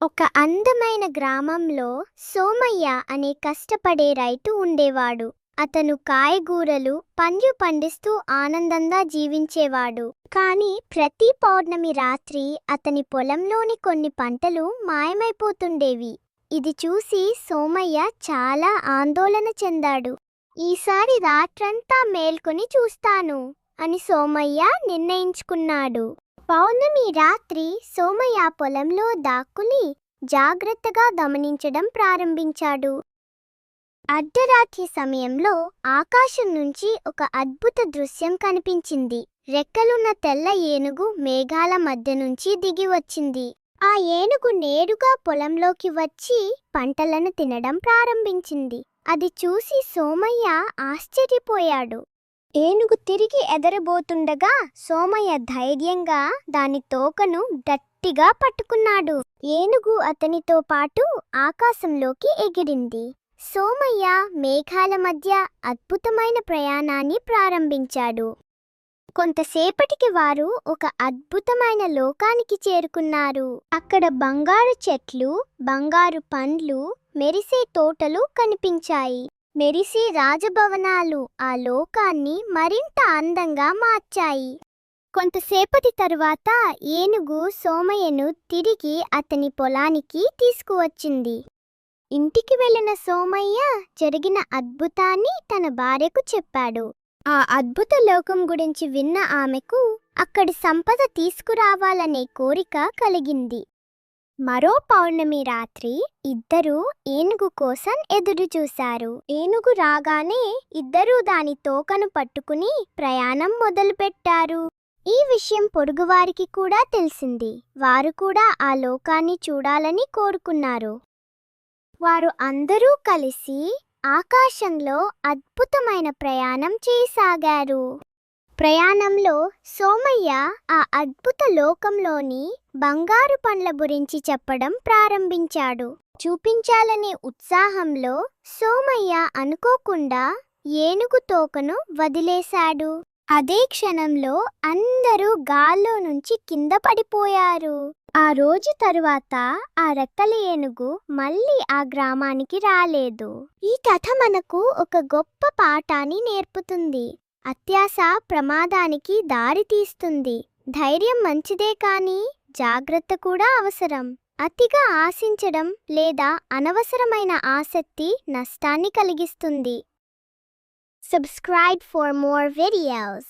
ఒక అందమైన గ్రామంలో సోమయ్య అనే కష్టపడే రైతు ఉండేవాడు. అతను కాయగూరలు, పండ్లు పండిస్తూ ఆనందంగా జీవించేవాడు. కాని ప్రతి పౌర్ణమి రాత్రి అతని పొలంలోని కొన్ని పంటలు మాయమైపోతుండేవి. ఇది చూసి సోమయ్య చాలా ఆందోళన చెందాడు. ఈసారి రాత్రంతా మేల్కొని చూస్తాను అని సోమయ్య నిర్ణయించుకున్నాడు. పౌర్ణమి రాత్రి సోమయ్య పొలంలో దాక్కుని జాగ్రత్తగా గమనించడం ప్రారంభించాడు. అర్ధరాత్రి సమయంలో ఆకాశం నుంచి ఒక అద్భుత దృశ్యం కనిపించింది. రెక్కలున్న తెల్ల ఏనుగు మేఘాల మధ్య నుంచి దిగి వచ్చింది. ఆ ఏనుగు నేరుగా పొలంలోకి వచ్చి పంటలను తినడం ప్రారంభించింది. అది చూసి సోమయ్య ఆశ్చర్యపోయాడు. ఏనుగు తిరిగి ఎదరబోతుండగా సోమయ్య ధైర్యంగా దాని తోకను గట్టిగా పట్టుకున్నాడు. ఏనుగు అతనితో పాటు ఆకాశంలోకి ఎగిరింది. సోమయ్య మేఘాల మధ్య అద్భుతమైన ప్రయాణాన్ని ప్రారంభించాడు. కొంతసేపటికి వారు ఒక అద్భుతమైన లోకానికి చేరుకున్నారు. అక్కడ బంగారు చెట్లు, బంగారు పండ్లు, మెరిసే తోటలు కనిపించాయి. మెరిసే రాజభవనాలు ఆ లోకాన్ని మరింత అందంగా మార్చాయి. కొంతసేపటి తరువాత ఏనుగు సోమయ్యను తిరిగి అతని పొలానికి తీసుకువచ్చింది. ఇంటికి వెళ్ళిన సోమయ్య జరిగిన అద్భుతాన్ని తన భార్యకు చెప్పాడు. ఆ అద్భుత లోకం గురించి విన్న ఆమెకు అక్కడి సంపద తీసుకురావాలనే కోరిక కలిగింది. మరో పౌర్ణమి రాత్రి ఇద్దరూ ఏనుగు కోసం ఎదురుచూశారు. ఏనుగు రాగానే ఇద్దరూ దాని తోకను పట్టుకుని ప్రయాణం మొదలుపెట్టారు. ఈ విషయం పొరుగువారికి కూడా తెలిసింది. వారు కూడా ఆ లోకాన్ని చూడాలని కోరుకున్నారు. వారు అందరూ కలిసి ఆకాశంలో అద్భుతమైన ప్రయాణం చేయసాగారు. ప్రయాణంలో సోమయ్య ఆ అద్భుత లోకంలోని బంగారు పండ్ల గురించి చెప్పడం ప్రారంభించాడు. చూపించాలనే ఉత్సాహంలో సోమయ్య అనుకోకుండా ఏనుగు తోకను వదిలేశాడు. అదే క్షణంలో అందరూ గాల్లో నుంచి కింద పడిపోయారు. ఆ రోజు తరువాత ఆ రెక్కల ఏనుగు మళ్ళీ ఆ గ్రామానికి రాలేదు. ఈ కథ మనకు ఒక గొప్ప పాఠాన్ని నేర్పుతుంది. అత్యాశ ప్రమాదానికి దారి తీస్తుంది. ధైర్యం మంచిదే కానీ జాగ్రత్త కూడా అవసరం. అతిగా ఆశించడం లేదా అనవసరమైన ఆసక్తి నష్టాన్ని కలిగిస్తుంది. Subscribe for more videos.